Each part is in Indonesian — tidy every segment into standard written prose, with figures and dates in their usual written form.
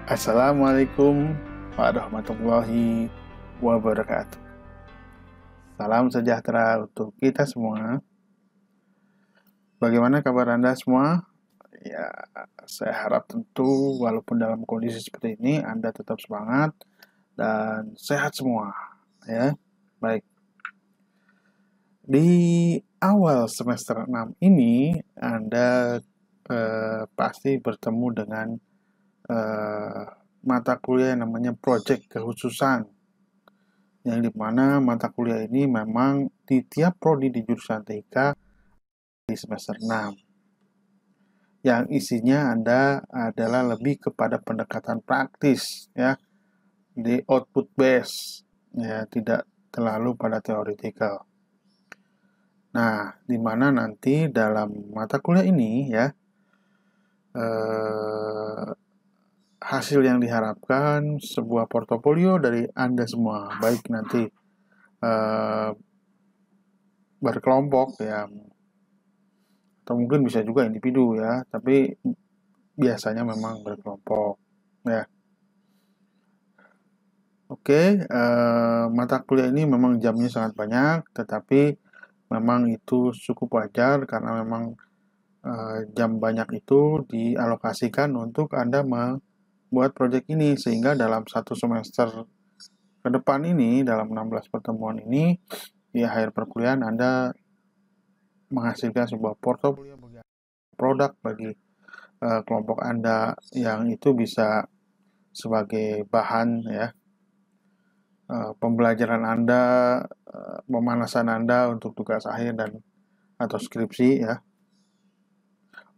Assalamualaikum warahmatullahi wabarakatuh. Salam sejahtera untuk kita semua. Bagaimana kabar Anda semua? Ya, saya harap tentu walaupun dalam kondisi seperti ini Anda tetap semangat dan sehat semua. Ya, baik. Di awal semester 6 ini Anda pasti bertemu dengan mata kuliah yang namanya project kekhususan, yang dimana mata kuliah ini memang di tiap prodi di jurusan TK di semester 6 yang isinya adalah lebih kepada pendekatan praktis, ya, di output base, ya, tidak terlalu pada theoretical. Nah, dimana nanti dalam mata kuliah ini, ya, hasil yang diharapkan sebuah portofolio dari Anda semua, baik nanti berkelompok, ya, atau mungkin bisa juga individu, ya, tapi biasanya memang berkelompok, ya. Oke, mata kuliah ini memang jamnya sangat banyak, tetapi memang itu cukup wajar karena memang jam banyak itu dialokasikan untuk Anda membuat proyek ini, sehingga dalam satu semester ke depan ini, dalam 16 pertemuan ini, di akhir perkuliahan Anda menghasilkan sebuah portofolio produk bagi kelompok Anda yang itu bisa sebagai bahan, ya, pembelajaran Anda, pemanasan Anda untuk tugas akhir dan atau skripsi, ya.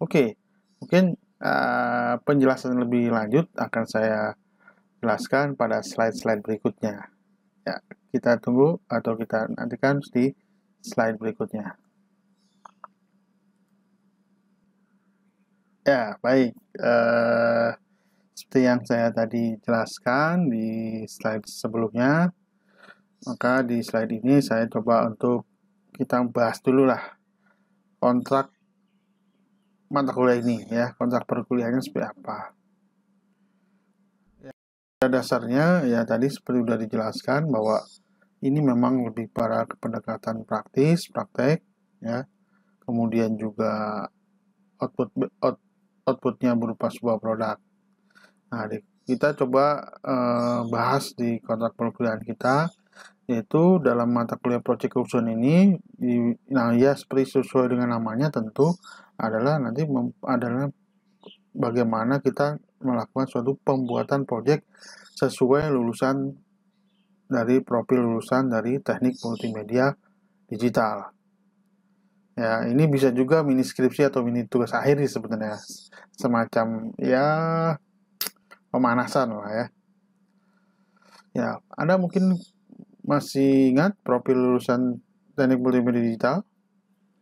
Oke, mungkin penjelasan lebih lanjut akan saya jelaskan pada slide-slide berikutnya. Ya, kita tunggu atau kita nantikan di slide berikutnya. Ya, baik. Seperti yang saya tadi jelaskan di slide sebelumnya, maka di slide ini saya coba untuk kita bahas dulu lah kontrak mata kuliah ini, ya, kontrak perkuliahannya seperti apa. Ya, pada dasarnya ya tadi seperti sudah dijelaskan bahwa ini memang lebih pada pendekatan praktis, praktek, ya. Kemudian juga outputnya berupa sebuah produk. Nah, kita coba bahas di kontrak perkuliahan kita, yaitu dalam mata kuliah project kekhususan ini, nah ya seperti sesuai dengan namanya tentu adalah nanti adalah bagaimana kita melakukan suatu pembuatan project sesuai lulusan dari profil lulusan dari teknik multimedia digital. Ya, ini bisa juga mini skripsi atau mini tugas akhir sih sebenarnya, semacam ya pemanasan lah, ya. Ya, Anda mungkin masih ingat profil lulusan teknik multimedia digital?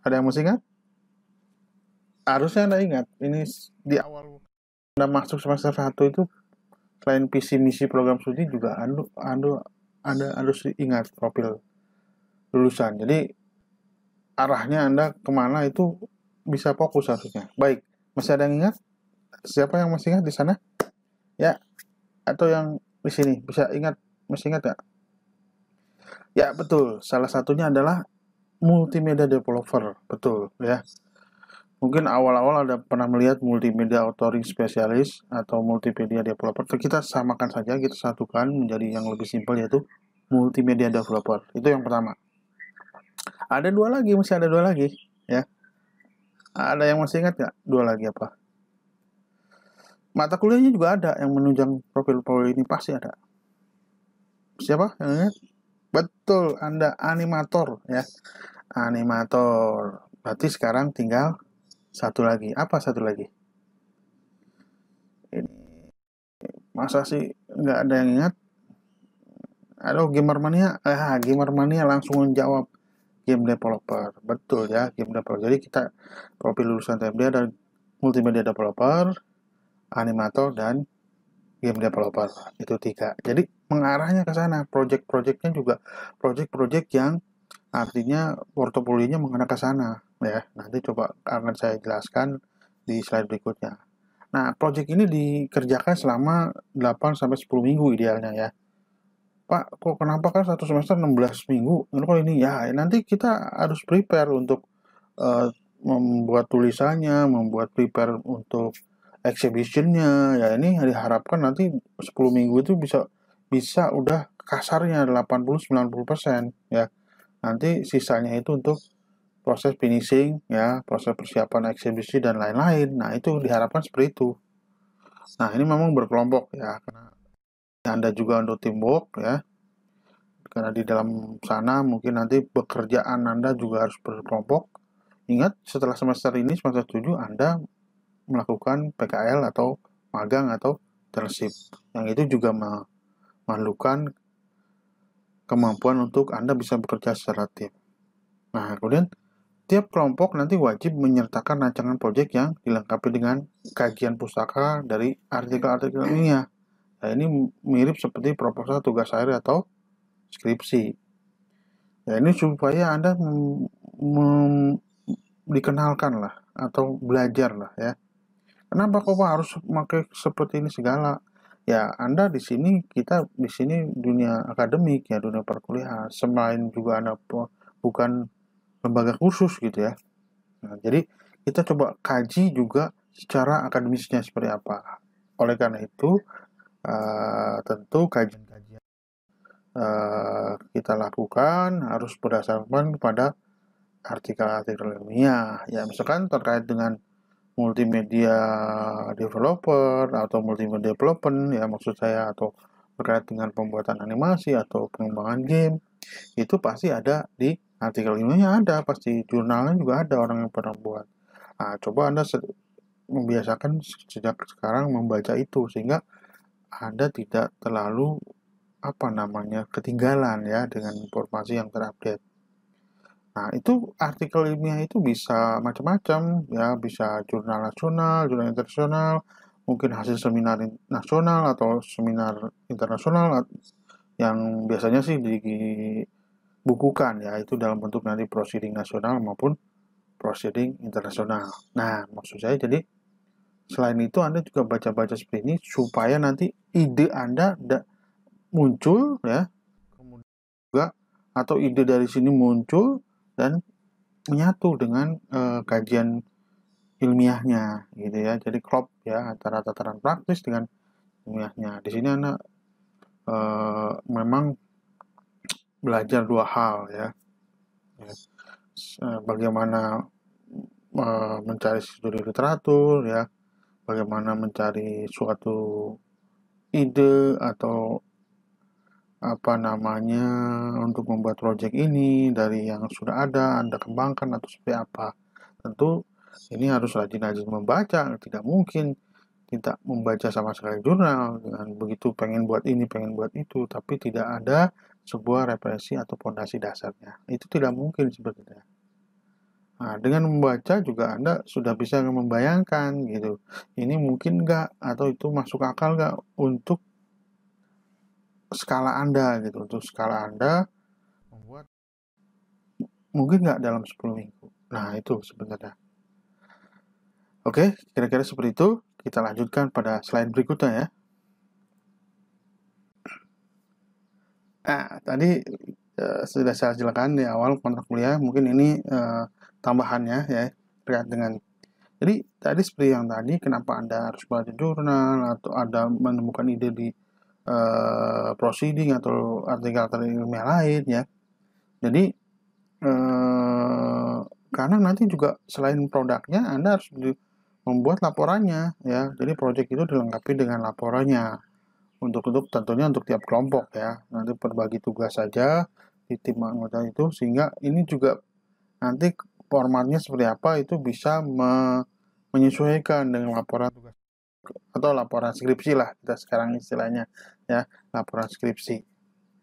Ada yang masih ingat? Harusnya Anda ingat. Ini di awal Anda masuk semester 1 itu, selain visi misi program studi juga Anda harus ingat profil lulusan. Jadi arahnya Anda kemana itu bisa fokus harusnya. Baik, masih ada yang ingat? Siapa yang masih ingat di sana? Ya, atau yang di sini bisa ingat? Masih ingat nggak? Ya, betul. Salah satunya adalah multimedia developer, betul, ya. Mungkin awal-awal ada pernah melihat multimedia authoring spesialis atau multimedia developer. Kita samakan saja, kita satukan menjadi yang lebih simpel, yaitu multimedia developer. Itu yang pertama. Ada dua lagi, masih ada dua lagi, ya. Ada yang masih ingat nggak? Dua lagi apa? Mata kuliahnya juga ada yang menunjang profil-profil ini, pasti ada. Siapa yang ingat? Betul, Anda animator, ya. Animator. Berarti sekarang tinggal satu lagi. Apa satu lagi? Ini masa sih nggak ada yang ingat? Halo, Gamer Mania. Gamer Mania langsung menjawab, game developer. Betul, ya, game developer. Jadi kita profil lulusan TMD ada multimedia developer, animator, dan game developer. Itu tiga. Jadi mengarahnya ke sana. Project-projectnya juga project-project yang artinya portofolionya mengarah ke sana, ya. Nanti coba akan saya jelaskan di slide berikutnya. Nah, proyek ini dikerjakan selama 8-10 minggu idealnya ya. Pak, kok kenapa kan satu semester 16 minggu? Kok ini? Ya, nanti kita harus prepare untuk membuat tulisannya, membuat prepare untuk exhibitionnya. Ya, ini diharapkan nanti 10 minggu itu bisa udah kasarnya 80-90% ya. Nanti sisanya itu untuk proses finishing ya, proses persiapan eksibisi dan lain-lain. Nah, itu diharapkan seperti itu. Nah, ini memang berkelompok ya, karena Anda juga untuk teamwork ya. Karena di dalam sana mungkin nanti pekerjaan Anda juga harus berkelompok. Ingat, setelah semester ini, semester 7, Anda melakukan PKL atau magang atau internship. Yang itu juga memerlukan kemampuan untuk Anda bisa bekerja secara tim. Nah, kemudian tiap kelompok nanti wajib menyertakan rancangan proyek yang dilengkapi dengan kajian pustaka dari artikel-artikel ilmiah. Nah, ini mirip seperti proposal tugas akhir atau skripsi. Ya, ini supaya Anda dikenalkan lah atau belajar lah ya. Kenapa kok Pak harus pakai seperti ini segala? Ya, Anda kita di sini dunia akademik ya, dunia perkuliahan. Selain juga Anda bukan lembaga khusus gitu ya. Nah, jadi kita coba kaji juga secara akademisnya seperti apa. Oleh karena itu, tentu kajian-kajian kita lakukan harus berdasarkan pada artikel-artikel ilmiah. Ya, misalkan terkait dengan multimedia developer atau multimedia development ya maksud saya, atau terkait dengan pembuatan animasi atau pengembangan game, itu pasti ada di artikel ilmiahnya, ada pasti jurnalnya juga ada orang yang pernah buat. Nah, coba Anda membiasakan sejak sekarang membaca itu sehingga Anda tidak terlalu ketinggalan ya dengan informasi yang terupdate. Nah, itu artikel ilmiah itu bisa macam-macam ya, bisa jurnal nasional, jurnal internasional, mungkin hasil seminar nasional atau seminar internasional yang biasanya sih dibukukan ya, itu dalam bentuk nanti proceeding nasional maupun proceeding internasional. Nah, maksud saya jadi selain itu Anda juga baca-baca seperti ini supaya nanti ide Anda muncul ya, kemudian juga atau ide dari sini muncul dan menyatu dengan kajian ilmiahnya gitu ya. Jadi klop ya antara tataran praktis dengan ilmiahnya. Di sini Anda memang belajar dua hal ya. Bagaimana mencari studi literatur ya, bagaimana mencari suatu ide atau untuk membuat proyek ini dari yang sudah ada Anda kembangkan atau seperti apa. Tentu ini harus rajin-rajin membaca, tidak mungkin tidak membaca sama sekali jurnal dengan begitu pengen buat ini, pengen buat itu, tapi tidak ada sebuah referensi atau fondasi dasarnya. Itu tidak mungkin sebetulnya. Nah, dengan membaca juga Anda sudah bisa membayangkan gitu. Ini mungkin nggak atau itu masuk akal nggak untuk skala Anda gitu. Untuk skala Anda membuat mungkin nggak dalam 10 minggu. Nah, itu sebenarnya. Oke, kira-kira seperti itu. Kita lanjutkan pada slide berikutnya ya. Nah, tadi sudah saya jelaskan di awal kontrak kuliah. Mungkin ini tambahannya ya terkait dengan. Jadi tadi seperti yang tadi, kenapa Anda harus baca jurnal atau Anda menemukan ide di proceeding atau artikel-artikel ilmiah lain ya. Jadi karena nanti juga selain produknya Anda harus membuat laporannya ya. Jadi proyek itu dilengkapi dengan laporannya untuk tentunya untuk tiap kelompok ya. Nanti berbagi tugas saja di tim anggota itu, sehingga ini juga nanti formatnya seperti apa itu bisa menyesuaikan dengan laporan tugas atau laporan skripsi lah kita sekarang istilahnya ya, laporan skripsi.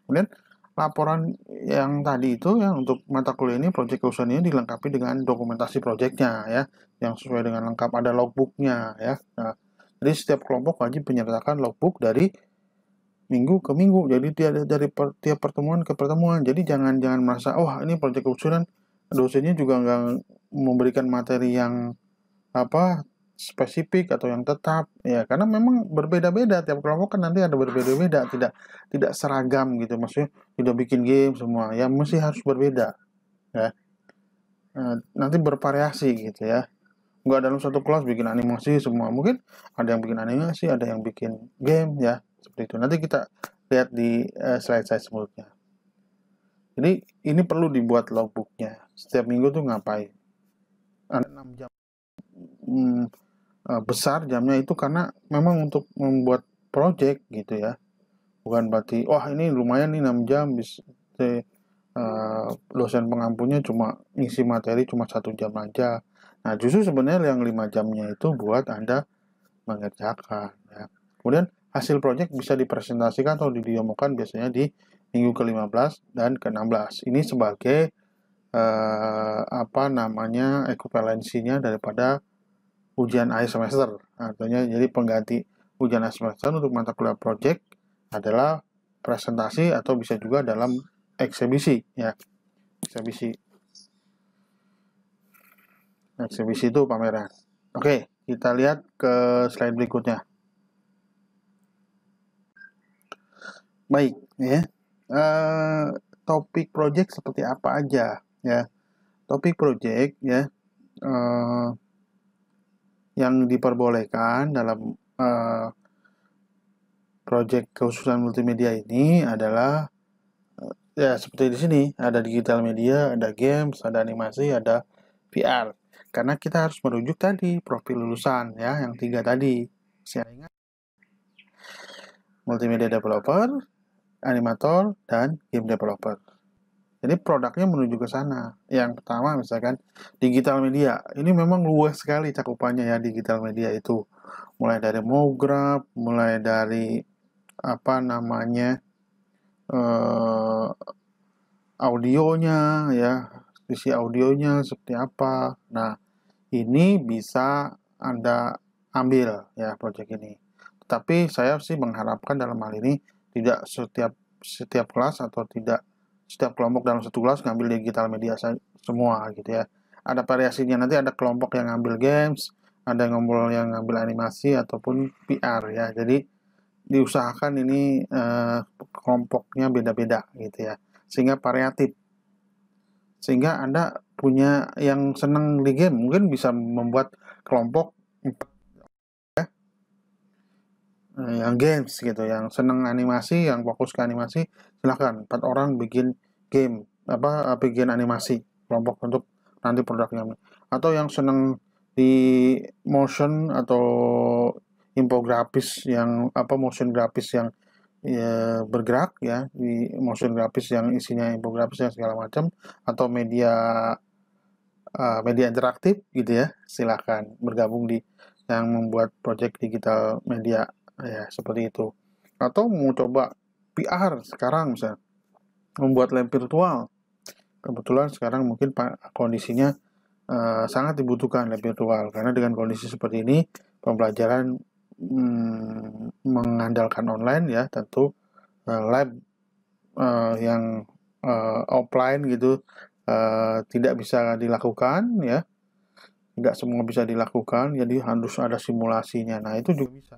Kemudian laporan yang tadi itu ya untuk mata kuliah ini, proyek keusahaan ini dilengkapi dengan dokumentasi proyeknya ya, yang sesuai dengan lengkap, ada logbooknya ya. Nah, jadi setiap kelompok wajib menyertakan logbook dari minggu ke minggu, jadi dari tiap pertemuan ke pertemuan. Jadi jangan merasa ini proyek keusahaan dosennya juga nggak memberikan materi yang spesifik atau yang tetap ya, karena memang berbeda-beda tiap kelompok kan nanti ada berbeda-beda, tidak seragam gitu, maksudnya tidak bikin game semua ya, mesti harus berbeda ya. Nanti bervariasi gitu ya, nggak dalam satu kelas bikin animasi semua, mungkin ada yang bikin animasi, ada yang bikin game ya, seperti itu. Nanti kita lihat di slide-slide sebelumnya. Jadi ini perlu dibuat logbooknya, setiap minggu tuh ngapain. Ada 6 jam besar jamnya itu karena memang untuk membuat project gitu ya, bukan berarti wah ini lumayan nih 6 jam bisa dosen pengampunya cuma ngisi materi cuma 1 jam aja. Nah justru sebenarnya yang 5 jamnya itu buat Anda mengerjakan ya. Kemudian hasil project bisa dipresentasikan atau didemokan biasanya di minggu ke-15 dan ke-16. Ini sebagai ekuivalensinya daripada ujian akhir semester. Artinya jadi pengganti ujian akhir semester untuk mata kuliah project adalah presentasi atau bisa juga dalam eksibisi ya. Eksibisi itu pameran. Oke, kita lihat ke slide berikutnya. Baik ya. Topik project seperti apa aja ya. Topik project ya yang diperbolehkan dalam project kekhususan multimedia ini adalah ya seperti di sini, ada digital media, ada games, ada animasi, ada VR. Karena kita harus merujuk tadi profil lulusan ya, yang 3 tadi. Saya ingat multimedia developer, animator, dan game developer. Jadi produknya menuju ke sana. Yang pertama misalkan digital media. Ini memang luas sekali cakupannya ya, digital media itu. Mulai dari MoGraph, mulai dari audionya ya, sisi audionya seperti apa. Nah, ini bisa Anda ambil ya project ini. Tapi saya sih mengharapkan dalam hal ini tidak setiap kelas atau tidak setiap kelompok dalam satu kelas ngambil digital media semua gitu ya. Ada variasinya, nanti ada kelompok yang ngambil games, ada yang ngambil animasi ataupun PR ya. Jadi diusahakan ini kelompoknya beda-beda gitu ya, sehingga variatif. Sehingga Anda punya yang senang di game, mungkin bisa membuat kelompok yang games gitu, yang senang animasi, yang fokus ke animasi, silahkan 4 orang bikin game bikin animasi kelompok untuk nanti produknya. Atau yang senang di motion atau infografis yang motion grafis yang ya, bergerak ya, di motion grafis yang isinya infografis yang segala macam, atau media interaktif gitu ya, silahkan bergabung di yang membuat project digital media ya, seperti itu. Atau mau coba PR sekarang misalnya, membuat lab virtual. Kebetulan sekarang mungkin kondisinya sangat dibutuhkan lab virtual, karena dengan kondisi seperti ini pembelajaran mengandalkan online ya, tentu lab yang offline gitu tidak bisa dilakukan ya, tidak semua bisa dilakukan, jadi harus ada simulasinya. Nah itu juga bisa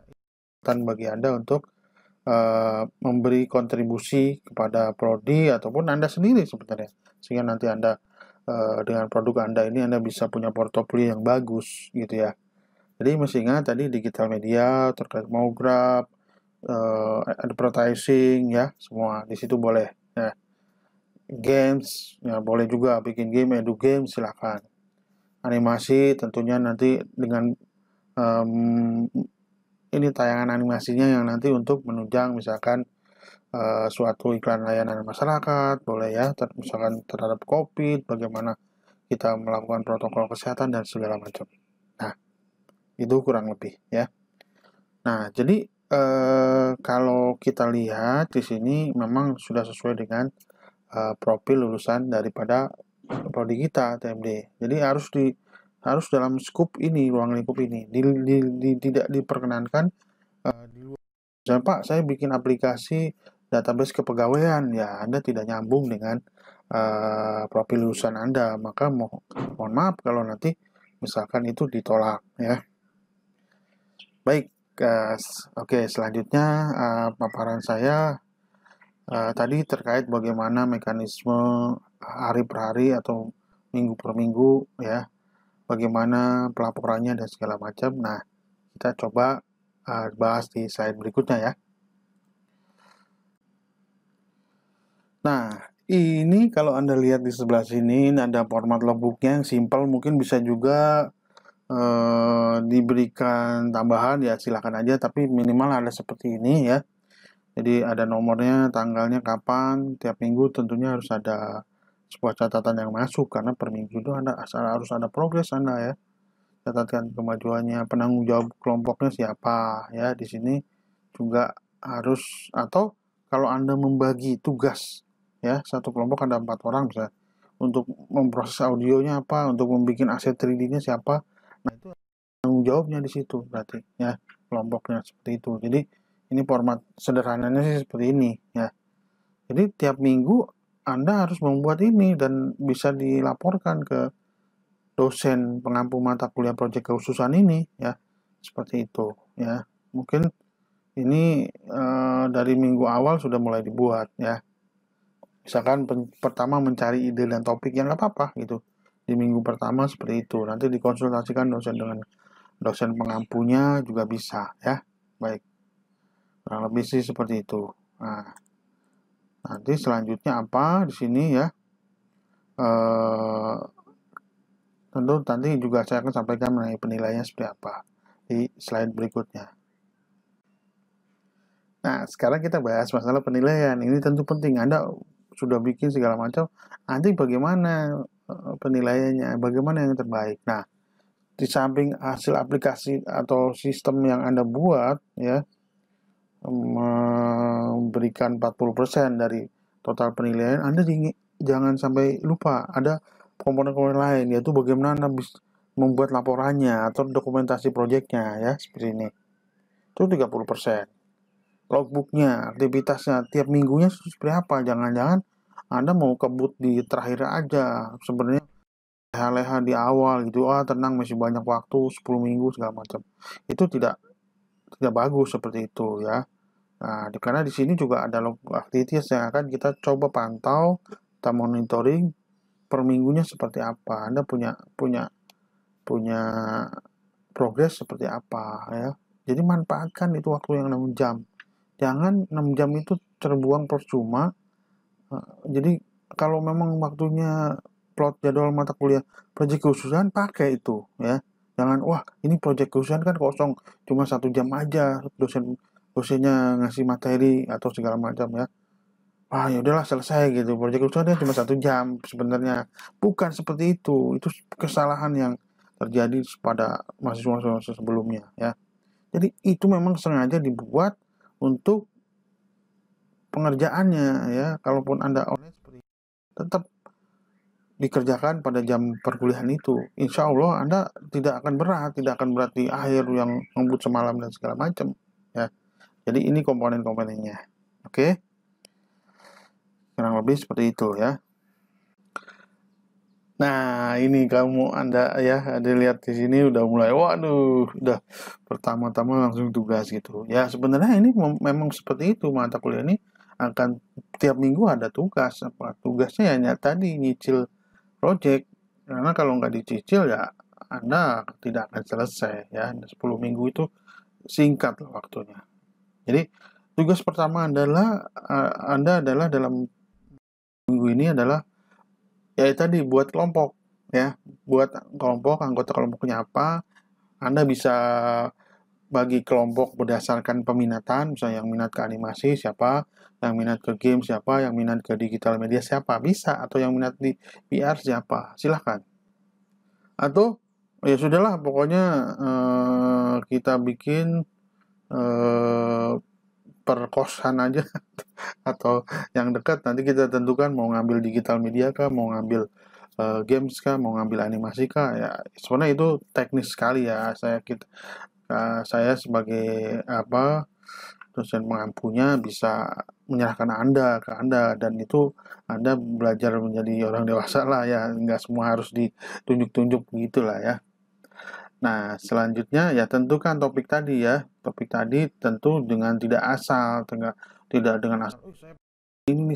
bagi Anda untuk memberi kontribusi kepada prodi ataupun Anda sendiri sebenarnya, sehingga nanti Anda dengan produk Anda ini Anda bisa punya portofolio yang bagus gitu ya. Jadi mesti ingat tadi digital media terkait MoGraph, advertising ya, semua di situ boleh ya. Games ya boleh juga, bikin game, edu game silahkan. Animasi tentunya nanti dengan ini tayangan animasinya yang nanti untuk menunjang misalkan suatu iklan layanan masyarakat boleh ya, misalkan terhadap COVID, bagaimana kita melakukan protokol kesehatan dan segala macam. Nah itu kurang lebih ya. Nah jadi kalau kita lihat di sini memang sudah sesuai dengan profil lulusan daripada prodi kita TMD. Jadi harus dalam skup ini, ruang lingkup ini, tidak diperkenankan di luar. Misalnya, Pak, saya bikin aplikasi database kepegawaian, ya Anda tidak nyambung dengan profil lulusan Anda, maka mohon maaf kalau nanti misalkan itu ditolak ya. Baik, oke, selanjutnya paparan saya tadi terkait bagaimana mekanisme hari per hari atau minggu per minggu ya, bagaimana pelaporannya dan segala macam. Nah, kita coba bahas di slide berikutnya ya. Nah, ini kalau Anda lihat di sebelah sini, ini ada format logbooknya yang simpel, mungkin bisa juga diberikan tambahan ya silakan aja, tapi minimal ada seperti ini ya. Jadi ada nomornya, tanggalnya kapan, tiap minggu tentunya harus ada sebuah catatan yang masuk karena per minggu itu harus ada progres Anda ya. Catatkan kemajuannya, penanggung jawab kelompoknya siapa ya. Di sini juga harus, atau kalau Anda membagi tugas ya, satu kelompok ada 4 orang misalnya, untuk memproses audionya apa, untuk membuat aset 3D-nya siapa. Nah, itu tanggung jawabnya di situ berarti ya, kelompoknya seperti itu. Jadi ini format sederhananya sih seperti ini ya. Jadi tiap minggu Anda harus membuat ini dan bisa dilaporkan ke dosen pengampu mata kuliah proyek kekhususan ini ya. Seperti itu ya. Mungkin ini dari minggu awal sudah mulai dibuat ya. Misalkan pertama mencari ide dan topik yang nggak apa-apa gitu. Di minggu pertama seperti itu. Nanti dikonsultasikan dosen dengan dosen pengampunya juga bisa ya. Baik, kurang lebih sih seperti itu. Nah, nanti selanjutnya apa di sini ya? Tentu nanti juga saya akan sampaikan mengenai penilaiannya seperti apa di slide berikutnya. Nah, sekarang kita bahas masalah penilaian. Ini tentu penting. Anda sudah bikin segala macam, nanti bagaimana penilaiannya, bagaimana yang terbaik. Nah, di samping hasil aplikasi atau sistem yang Anda buat ya, memberikan 40% dari total penilaian, Anda jangan sampai lupa ada komponen-komponen lain, yaitu bagaimana Anda bisa membuat laporannya atau dokumentasi proyeknya ya, seperti ini. Itu 30%. Logbooknya, aktivitasnya, tiap minggunya seperti apa. Jangan-jangan Anda mau kebut di terakhir aja. Sebenarnya leha-leha di awal gitu, tenang masih banyak waktu, 10 minggu segala macam. Itu tidak bagus seperti itu ya. Nah, karena di sini juga ada activities yang akan kita coba pantau, kita monitoring per minggunya seperti apa. Anda punya progres seperti apa ya. Jadi manfaatkan itu waktu yang 6 jam. Jangan 6 jam itu terbuang percuma. Jadi kalau memang waktunya plot jadwal mata kuliah proyek kekhususan, pakai itu ya. Jangan ini proyek kekhususan kan kosong, cuma 1 jam aja dosennya ngasih materi atau segala macam ya. Ya udahlah selesai gitu. Proyek kekhususan cuma 1 jam sebenarnya. Bukan seperti itu. Itu kesalahan yang terjadi pada mahasiswa-mahasiswa sebelumnya ya. Jadi itu memang sengaja dibuat untuk pengerjaannya ya. Kalaupun Anda online seperti itu, tetap dikerjakan pada jam perkuliahan itu. Insya Allah Anda tidak akan berat di akhir yang ngebut semalam dan segala macam ya. Jadi ini komponen-komponennya. Oke. Kurang lebih seperti itu ya. Nah, ini Anda ya, ada lihat di sini udah mulai, waduh, udah pertama-tama langsung tugas gitu. Ya sebenarnya ini memang seperti itu, mata kuliah ini akan tiap minggu ada tugas. Tugasnya ya tadi nyicil project. Karena kalau nggak dicicil ya Anda tidak akan selesai ya. 10 minggu itu singkat waktunya. Jadi tugas pertama Anda adalah dalam minggu ini adalah ya tadi buat kelompok ya, buat kelompok, anggota kelompoknya apa. Anda bisa bagi kelompok berdasarkan peminatan, misalnya yang minat ke animasi siapa, yang minat ke game siapa, yang minat ke digital media siapa, bisa, atau yang minat di PR siapa, silahkan. Atau ya sudahlah, pokoknya kita bikin per kosan aja atau yang dekat, nanti kita tentukan mau ngambil digital media kah, mau ngambil games kah, mau ngambil animasi kah, ya sebenarnya itu teknis sekali ya. Saya sebagai dosen pengampunya bisa menyerahkan ke Anda, dan itu Anda belajar menjadi orang dewasa lah ya, nggak semua harus ditunjuk-tunjuk begitulah ya. Nah, selanjutnya ya tentukan topik tadi ya. Topik tadi tentu dengan tidak asal, tidak dengan asal, oh,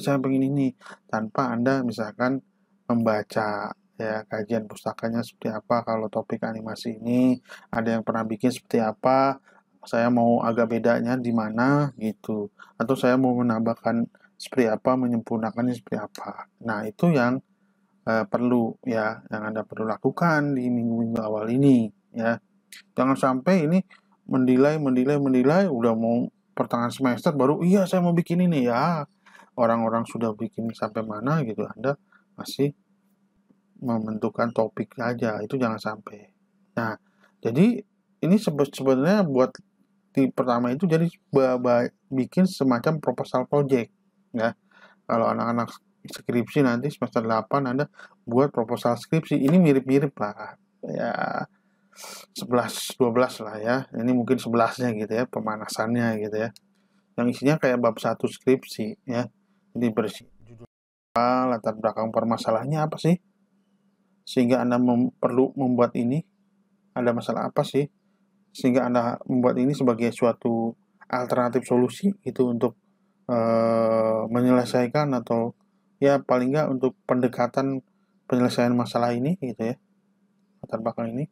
saya pengen ini, tanpa Anda misalkan membaca ya kajian pustakanya seperti apa, kalau topik animasi ini ada yang pernah bikin seperti apa, saya mau agak bedanya di mana gitu, atau saya mau menambahkan seperti apa, menyempurnakannya seperti apa. Nah, itu yang perlu ya, yang Anda perlu lakukan di minggu-minggu awal ini ya. Jangan sampai ini mendelay, udah mau pertengahan semester baru, iya saya mau bikin ini ya. Orang-orang sudah bikin sampai mana gitu, Anda masih menentukan topik aja, itu jangan sampai. Nah, jadi ini sebenarnya buat di pertama itu jadi bikin semacam proposal project ya. Kalau anak-anak skripsi nanti semester 8 Anda buat proposal skripsi, ini mirip-mirip lah ya, 11-12 lah ya. Ini mungkin 11-nya gitu ya, pemanasannya gitu ya. Yang isinya kayak bab 1 skripsi ya. Jadi bersih judul apa, latar belakang permasalahannya apa sih? Sehingga Anda perlu membuat ini, ada masalah apa sih? Sehingga Anda membuat ini sebagai suatu alternatif solusi gitu untuk menyelesaikan, atau ya paling nggak untuk pendekatan penyelesaian masalah ini gitu ya, latar belakang ini.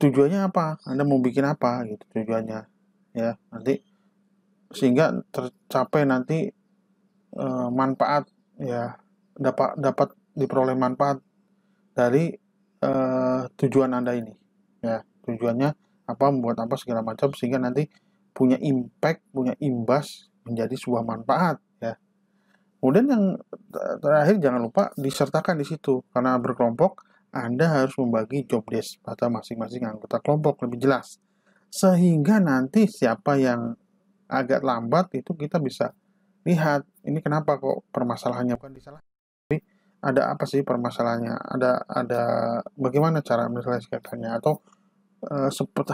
Tujuannya apa? Anda mau bikin apa gitu tujuannya ya, nanti sehingga tercapai nanti manfaat ya, dapat diperoleh manfaat dari tujuan Anda ini ya. Tujuannya apa, membuat apa segala macam, sehingga nanti punya impact, punya imbas menjadi sebuah manfaat ya. Kemudian yang terakhir, jangan lupa disertakan di situ, karena berkelompok Anda harus membagi job desk pada masing-masing anggota kelompok lebih jelas, sehingga nanti siapa yang agak lambat itu kita bisa lihat ini kenapa kok permasalahannya, bukan disalah, tapi ada apa sih permasalahannya, ada bagaimana cara menyelesaikannya, atau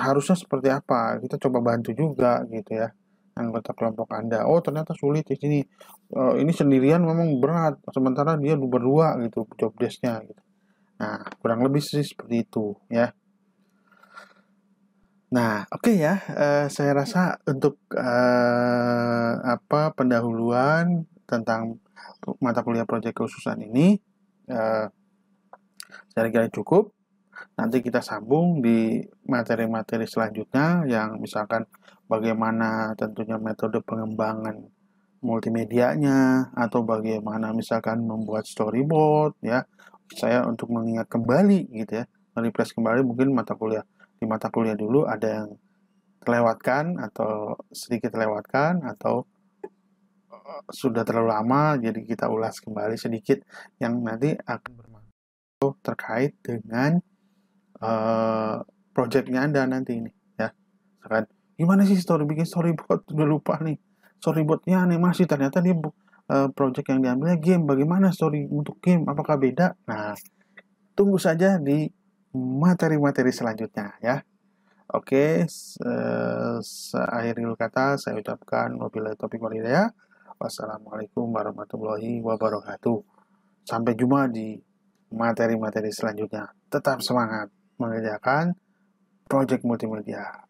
harusnya seperti apa, kita coba bantu juga gitu ya anggota kelompok Anda. Oh, ternyata sulit di sini, ini sendirian memang berat, sementara dia berdua gitu job desk-nya gitu. Nah, kurang lebih sih seperti itu ya. Nah, oke ya, saya rasa untuk pendahuluan tentang mata kuliah proyek kekhususan ini saya kira cukup. Nanti kita sambung di materi-materi selanjutnya, yang misalkan bagaimana tentunya metode pengembangan multimedianya, atau bagaimana misalkan membuat storyboard ya. Saya untuk mengingat kembali gitu ya, refresh kembali mungkin di mata kuliah dulu ada yang terlewatkan atau sedikit terlewatkan, atau sudah terlalu lama, jadi kita ulas kembali sedikit yang nanti akan bermanfaat terkait dengan projectnya Anda nanti ini ya. Misalkan gimana sih bikin storyboard, udah lupa nih storyboardnya animasi, ternyata dia project yang diambilnya game, bagaimana story untuk game, apakah beda? Nah, tunggu saja di materi-materi selanjutnya ya. Oke, akhir kata saya ucapkan wabillahi taufiq wal hidayah. Wassalamualaikum warahmatullahi wabarakatuh. Sampai jumpa di materi-materi selanjutnya. Tetap semangat mengerjakan proyek multimedia.